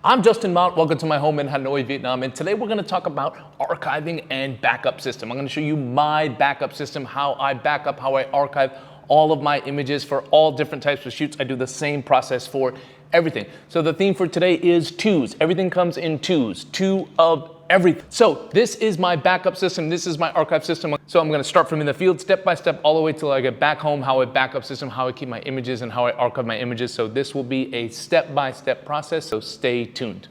I'm Justin Mott, welcome to my home in Hanoi, Vietnam, and today we're going to talk about archiving and backup system. I'm going to show you my backup system, how I back up, how I archive all of my images for all different types of shoots. I do the same process for everything. So the theme for today is twos. Everything comes in twos, two of everything. So this is my backup system. This is my archive system. So I'm going to start from in the field step by step all the way till I get back home, how I backup system, how I keep my images and how I archive my images. So this will be a step-by-step process. So stay tuned.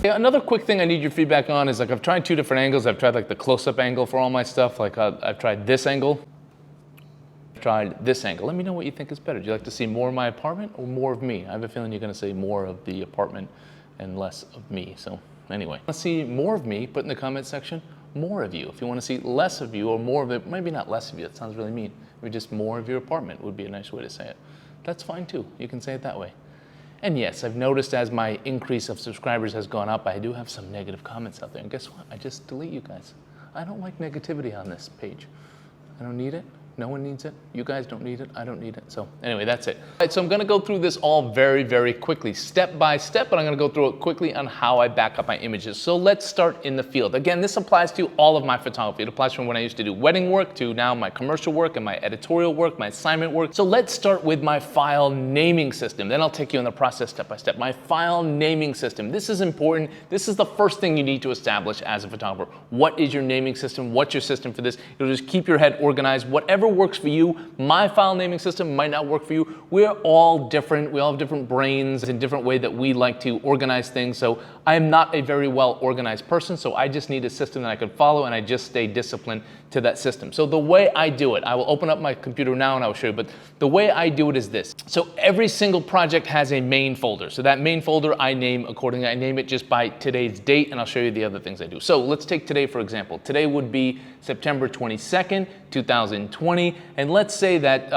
Yeah, another quick thing I need your feedback on is like I've tried two different angles. I've tried like the close-up angle for all my stuff. Like I've tried this angle. I've tried this angle. Let me know what you think is better. Do you like to see more of my apartment or more of me? I have a feeling you're going to say more of the apartment and less of me. So anyway, let's see more of me. Put in the comment section more of you. If you want to see less of you or more of it, maybe not less of you. That sounds really mean. Maybe just more of your apartment would be a nice way to say it. That's fine too. You can say it that way. And yes, I've noticed as my increase of subscribers has gone up, I do have some negative comments out there. And guess what? I just delete you guys. I don't like negativity on this page. I don't need it. No one needs it. You guys don't need it. I don't need it. So anyway, that's it. All right, so I'm going to go through this all very, very quickly, step by step, but I'm going to go through it quickly on how I back up my images. So let's start in the field. Again, this applies to all of my photography. It applies from when I used to do wedding work to now my commercial work and my editorial work, my assignment work. So let's start with my file naming system. Then I'll take you in the process step by step. My file naming system. This is important. This is the first thing you need to establish as a photographer. What is your naming system? What's your system for this? It'll just keep your head organized. Whatever works for you. My file naming system might not work for you. We're all different. We all have different brains and different way that we like to organize things. So I am not a very well organized person. So I just need a system that I can follow and I just stay disciplined to that system. So the way I do it, I will open up my computer now and I will show you, but the way I do it is this. So every single project has a main folder. So that main folder I name accordingly. I name it just by today's date and I'll show you the other things I do. So let's take today for example. Today would be September 22nd, 2020. And let's say that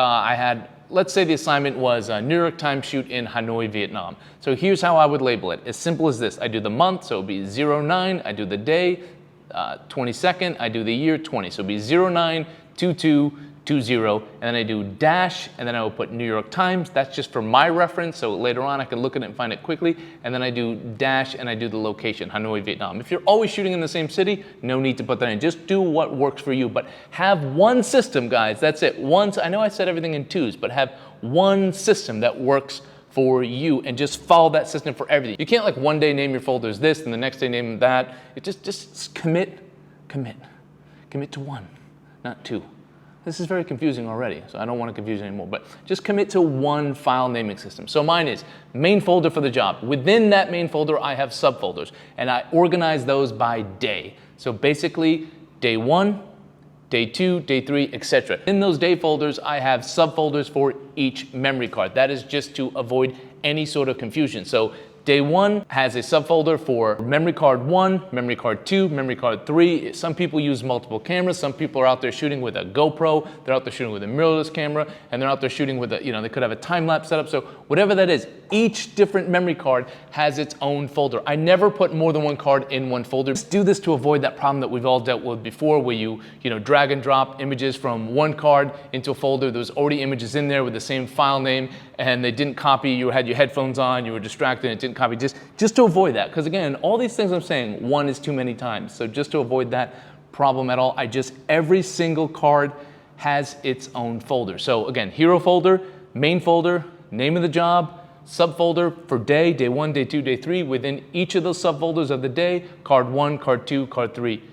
let's say the assignment was a New York Times shoot in Hanoi, Vietnam. So here's how I would label it. As simple as this. I do the month, so it would be 09. I do the day, 22nd. I do the year, 20. So it would be 092220. And then I do dash, and then I will put New York Times. That's just for my reference. So later on, I can look at it and find it quickly. And then I do dash, and I do the location, Hanoi, Vietnam. If you're always shooting in the same city, no need to put that in. Just do what works for you. But have one system, guys. That's it. I know I said everything in twos, but have one system that works for you and just follow that system for everything. You can't like one day name your folders this and the next day name that. It just commit to one, not two. This is very confusing already, so I don't want to confuse anymore, but just commit to one file naming system. So mine is main folder for the job. Within that main folder, I have subfolders, and I organize those by day. So basically, day 1, day 2, day 3, etc. In those day folders, I have subfolders for each memory card. That is just to avoid any sort of confusion. So day 1 has a subfolder for memory card 1, memory card 2, memory card 3. Some people use multiple cameras. Some people are out there shooting with a GoPro. They're out there shooting with a mirrorless camera, and they're out there shooting with a, they could have a time-lapse setup. So whatever that is, each different memory card has its own folder. I never put more than one card in one folder. Just do this to avoid that problem that we've all dealt with before where you drag and drop images from one card into a folder. There's already images in there with the same file name, and they didn't copy. You had your headphones on, you were distracted, and it didn't copy. Just to avoid that, because again, all these things I'm saying, one is too many times. So just to avoid that problem at all, every single card has its own folder. So again, hero folder, main folder, name of the job, subfolder for day 1, day 2, day 3. Within each of those subfolders of the day, card 1, card 2, card 3.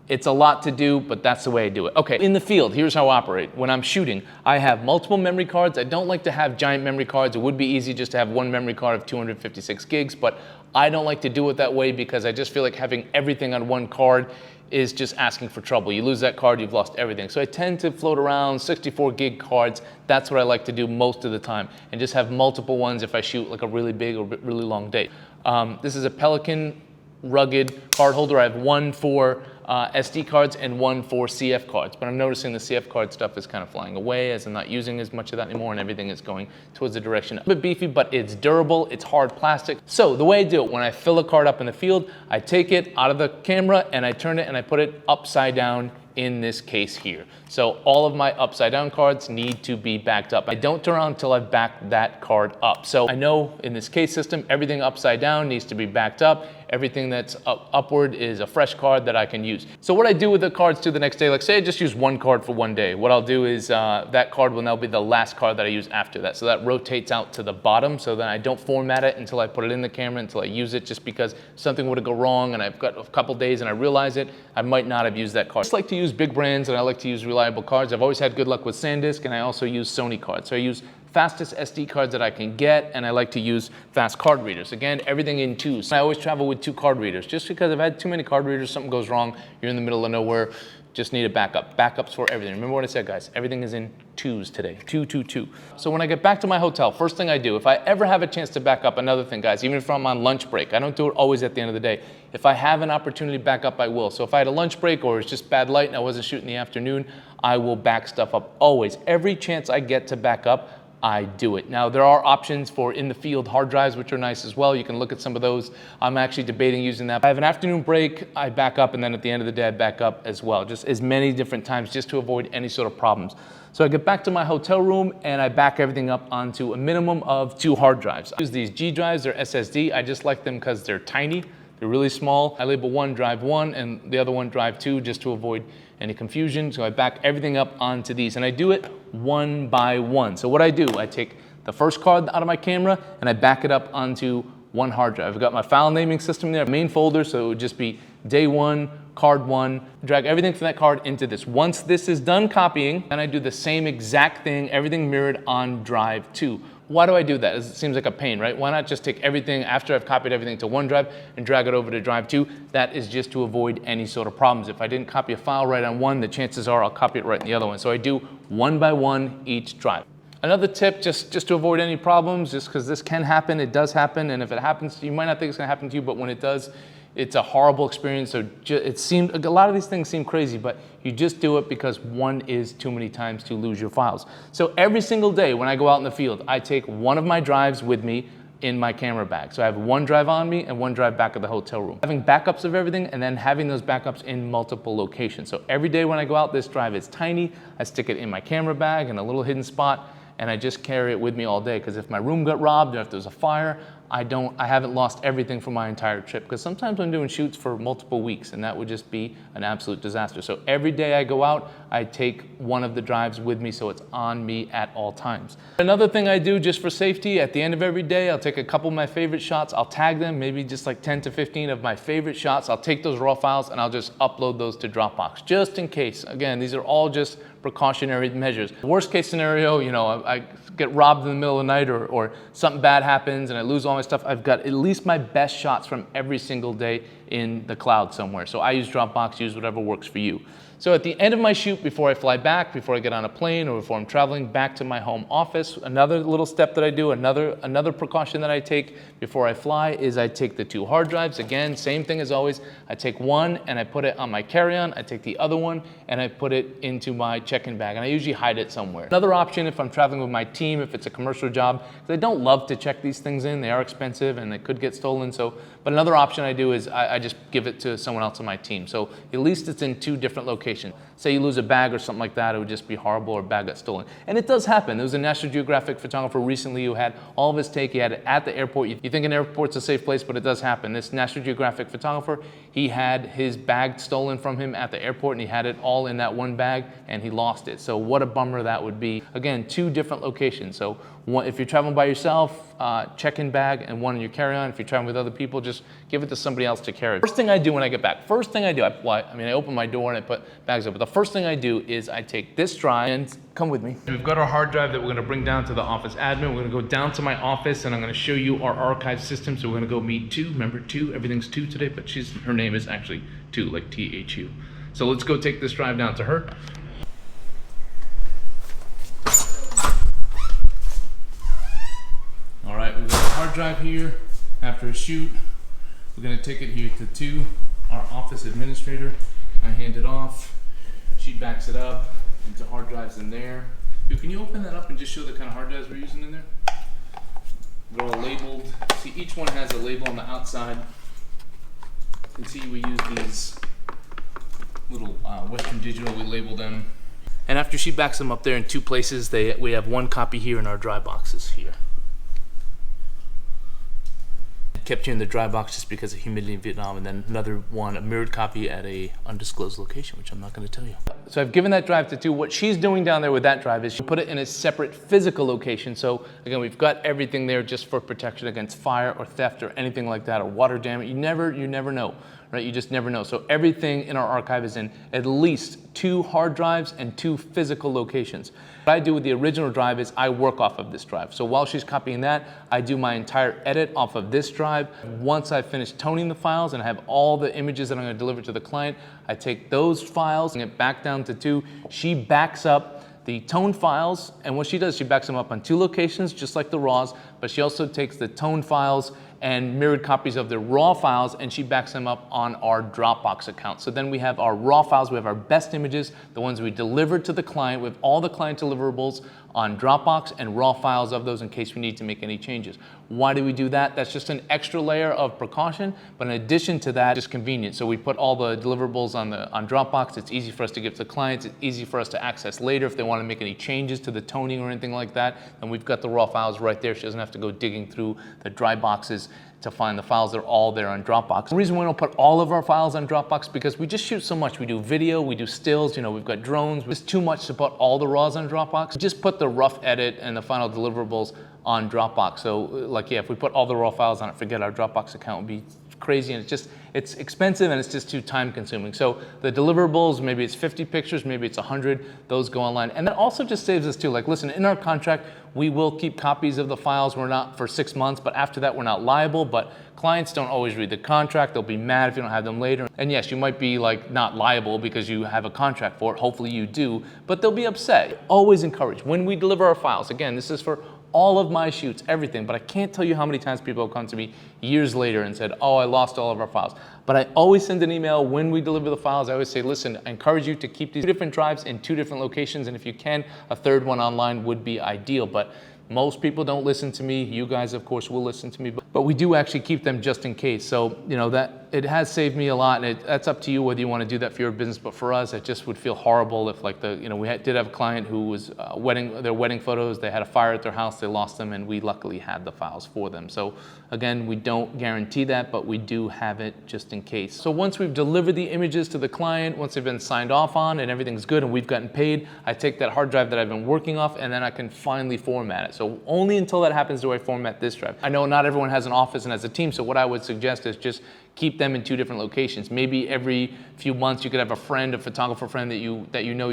It's a lot to do, but that's the way I do it. Okay, in the field, here's how I operate. When I'm shooting, I have multiple memory cards. I don't like to have giant memory cards. It would be easy just to have one memory card of 256 gigs, but I don't like to do it that way because I just feel like having everything on one card is just asking for trouble. You lose that card, you've lost everything. So I tend to float around 64 gig cards. That's what I like to do most of the time, and just have multiple ones if I shoot like a really big or really long day. This is a Pelican rugged card holder. I have one for SD cards and one for CF cards, but I'm noticing the CF card stuff is kind of flying away as I'm not using as much of that anymore, and everything is going towards the direction. A bit beefy, but it's durable, it's hard plastic. So the way I do it, when I fill a card up in the field, I take it out of the camera and I turn it and I put it upside down in this case here. So all of my upside down cards need to be backed up. I don't turn around until I've backed that card up. So I know in this case system, everything upside down needs to be backed up. Everything that's upward is a fresh card that I can use. So what I do with the cards too the next day, like say I just use one card for one day, what I'll do is that card will now be the last card that I use after that. So that rotates out to the bottom so that I don't format it until I put it in the camera, until I use it, just because something would go wrong and I've got a couple days and I realize it, I might not have used that card. I just like to use big brands and I like to use reliable cards. I've always had good luck with SanDisk, and I also use Sony cards. So I use fastest SD cards that I can get, and I like to use fast card readers. Again, everything in twos. I always travel with 2 card readers, just because I've had too many card readers, something goes wrong, you're in the middle of nowhere, just need a backup. Backups for everything. Remember what I said, guys, everything is in twos today, 2, 2, 2. So when I get back to my hotel, first thing I do, if I ever have a chance to back up, another thing, guys, even if I'm on lunch break, I don't do it always at the end of the day. If I have an opportunity to back up, I will. So if I had a lunch break or it's just bad light and I wasn't shooting in the afternoon, I will back stuff up always. Every chance I get to back up, I do it. Now, there are options for in the field hard drives, which are nice as well. You can look at some of those. I'm actually debating using that. I have an afternoon break, I back up, and then at the end of the day, I back up as well, just as many different times, just to avoid any sort of problems. So I get back to my hotel room and I back everything up onto a minimum of 2 hard drives. I use these G drives, they're SSD. I just like them because they're tiny, they're really small. I label one drive 1 and the other one drive 2 just to avoid any confusion. So I back everything up onto these, and I do it one by one. So what I do, I take the first card out of my camera and I back it up onto one hard drive. I've got my file naming system there, main folder, so it would just be day 1, card 1, drag everything from that card into this. Once this is done copying, then I do the same exact thing, everything mirrored on drive 2. Why do I do that? It seems like a pain, right? Why not just take everything after I've copied everything to one drive and drag it over to drive 2? That is just to avoid any sort of problems. If I didn't copy a file right on one, the chances are I'll copy it right in the other one. So I do one by one each drive. Another tip, just to avoid any problems, just because this can happen, it does happen, and if it happens, you might not think it's gonna happen to you, but when it does, it's a horrible experience. So it seems, a lot of these things seem crazy, but you just do it because one is too many times to lose your files. So every single day when I go out in the field, I take one of my drives with me in my camera bag. So I have one drive on me and one drive back at the hotel room. Having backups of everything and then having those backups in multiple locations. So every day when I go out, this drive is tiny. I stick it in my camera bag in a little hidden spot, and I just carry it with me all day, because if my room got robbed or if there's a fire, I haven't lost everything from my entire trip, because sometimes I'm doing shoots for multiple weeks and that would just be an absolute disaster. So every day I go out, I take one of the drives with me so it's on me at all times. Another thing I do just for safety, at the end of every day, I'll take a couple of my favorite shots, I'll tag them, maybe just like 10 to 15 of my favorite shots. I'll take those raw files and I'll just upload those to Dropbox, just in case. Again, these are all just precautionary measures. Worst case scenario, you know, I get robbed in the middle of the night or something bad happens and I lose all my stuff, I've got at least my best shots from every single day in the cloud somewhere. So I use Dropbox, use whatever works for you. So at the end of my shoot, before I fly back, before I get on a plane, or before I'm traveling back to my home office, another little step that I do, another precaution that I take before I fly is I take the 2 hard drives. Again, same thing as always. I take one and I put it on my carry-on. I take the other one and I put it into my check-in bag, and I usually hide it somewhere. Another option if I'm traveling with my team, if it's a commercial job, because I don't love to check these things in. They are expensive and they could get stolen. But another option I do is I just give it to someone else on my team. So at least it's in 2 different locations. Say you lose a bag or something like that, it would just be horrible, or a bag got stolen. And it does happen. There was a National Geographic photographer recently who had all of his take. He had it at the airport. You think an airport's a safe place, but it does happen. This National Geographic photographer, he had his bag stolen from him at the airport, and he had it all in that one bag, and he lost it. So what a bummer that would be. Again, 2 different locations. So if you're traveling by yourself, check-in bag, and one in your carry-on. If you're traveling with other people, just give it to somebody else to carry. First thing I do when I get back, I open my door and I put bags up, but the first thing I do is I take this drive, and come with me. We've got our hard drive that we're gonna bring down to the office admin. We're gonna go down to my office and I'm gonna show you our archive system. So we're gonna go meet 2, remember 2, everything's 2 today, but her name is actually 2, like T-H-U. So let's go take this drive down to her. All right, we've got a hard drive here. After a shoot, We're gonna take it here to our office administrator. I hand it off. She backs it up into hard drives in there. Dude, can you open that up and just show the kind of hard drives we're using in there? They're all labeled. See, each one has a label on the outside. You can see we use these little Western Digital, we label them. And after she backs them up there in 2 places, we have 1 copy here in our dry boxes here. Kept here in the dry box just because of humidity in Vietnam, and then another one, a mirrored copy at a undisclosed location, which I'm not going to tell you. So I've given that drive to 2. What she's doing down there with that drive is she put it in a separate physical location. So again, we've got everything there just for protection against fire or theft or anything like that, or water damage. You never know, right? You just never know. So everything in our archive is in at least 2 hard drives and 2 physical locations. What I do with the original drive is I work off of this drive. So while she's copying that, I do my entire edit off of this drive. Once I finish toning the files and I have all the images that I'm going to deliver to the client, I take those files and get back down to 2. She backs up the toned files, and what she does, she backs them up on 2 locations, just like the RAWs, but she also takes the toned files and mirrored copies of the raw files, and she backs them up on our Dropbox account. So then we have our raw files, we have our best images, the ones we delivered to the client with all the client deliverables on Dropbox, and raw files of those in case we need to make any changes. Why do we do that? That's just an extra layer of precaution, but in addition to that, it's convenient. So we put all the deliverables on Dropbox. It's easy for us to give to clients. It's easy for us to access later if they want to make any changes to the toning or anything like that. And we've got the raw files right there. She doesn't have to go digging through the dry boxes to find the files. They're all there on Dropbox. The reason we don't put all of our files on Dropbox because we just shoot so much. We do video, we do stills, we've got drones. It's too much to put all the RAWs on Dropbox. Just put the rough edit and the final deliverables on Dropbox. So if we put all the raw files on it, forget our Dropbox account would be crazy, and it's expensive and it's just too time consuming. So the deliverables, maybe it's 50 pictures, maybe it's 100, those go online. And that also just saves us too, listen, in our contract, we will keep copies of the files. We're not for 6 months, but after that, we're not liable. But clients don't always read the contract. They'll be mad if you don't have them later. And yes, you might be not liable because you have a contract for it. Hopefully you do, but they'll be upset. Always encourage when we deliver our files. Again, this is for all of my shoots, everything, but I can't tell you how many times people have come to me years later and said, oh, I lost all of our files. But I always send an email when we deliver the files. I always say, listen, I encourage you to keep these 2 different drives in 2 different locations, and if you can, a 3rd one online would be ideal. But most people don't listen to me. You guys, of course, will listen to me, but we do actually keep them just in case. So, that it has saved me a lot, and that's up to you whether you want to do that for your business. But for us, it just would feel horrible if, we did have a client who was their wedding photos. They had a fire at their house, they lost them, and we luckily had the files for them. So again, we don't guarantee that, but we do have it just in case. So once we've delivered the images to the client, once they've been signed off on and everything's good and we've gotten paid, I take that hard drive that I've been working off and then I can finally format it. So only until that happens do I format this drive. I know not everyone has an office and has a team, so what I would suggest is just keep them in 2 different locations. Maybe every few months you could have a friend, a photographer friend that you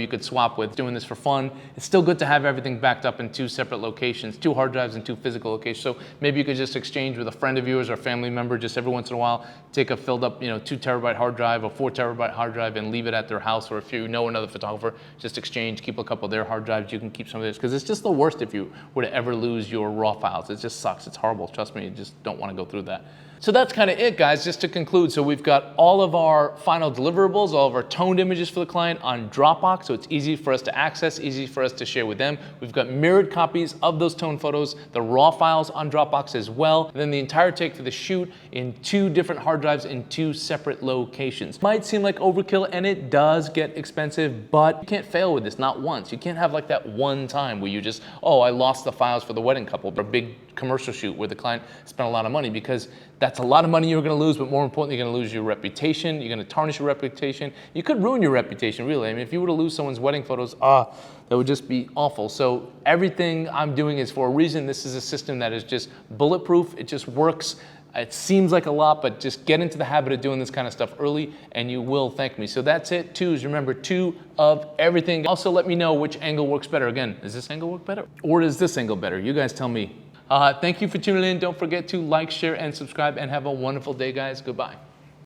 could swap with. Doing this for fun. It's still good to have everything backed up in 2 separate locations, 2 hard drives and 2 physical locations. So maybe you could just exchange with a friend of yours or a family member just every once in a while, take a filled up 2 terabyte hard drive or 4 terabyte hard drive and leave it at their house. Or if you know another photographer, just exchange, keep a couple of their hard drives. You can keep some of this because it's just the worst if you were to ever lose your raw files. It just sucks. It's horrible. Trust me, you just don't want to go through that. So that's kind of it, guys, just to conclude. So we've got all of our final deliverables, all of our toned images for the client on Dropbox, so it's easy for us to access, easy for us to share with them. We've got mirrored copies of those toned photos, the raw files on Dropbox as well, and then the entire take for the shoot in 2 different hard drives in 2 separate locations. Might seem like overkill, and it does get expensive, but you can't fail with this, not once. You can't have that one time where you just, oh, I lost the files for the wedding couple, or a big commercial shoot where the client spent a lot of money, because that's a lot of money you're going to lose, but more importantly, you're going to lose your reputation. You're going to tarnish your reputation. You could ruin your reputation, really. I mean, if you were to lose someone's wedding photos, that would just be awful. So everything I'm doing is for a reason. This is a system that is just bulletproof. It just works. It seems like a lot, but just get into the habit of doing this kind of stuff early and you will thank me. So that's it. 2s, remember, 2 of everything. Also, let me know which angle works better. Again, does this angle work better? Or is this angle better? You guys tell me. Thank you for tuning in. Don't forget to like, share, and subscribe, and have a wonderful day, guys. Goodbye.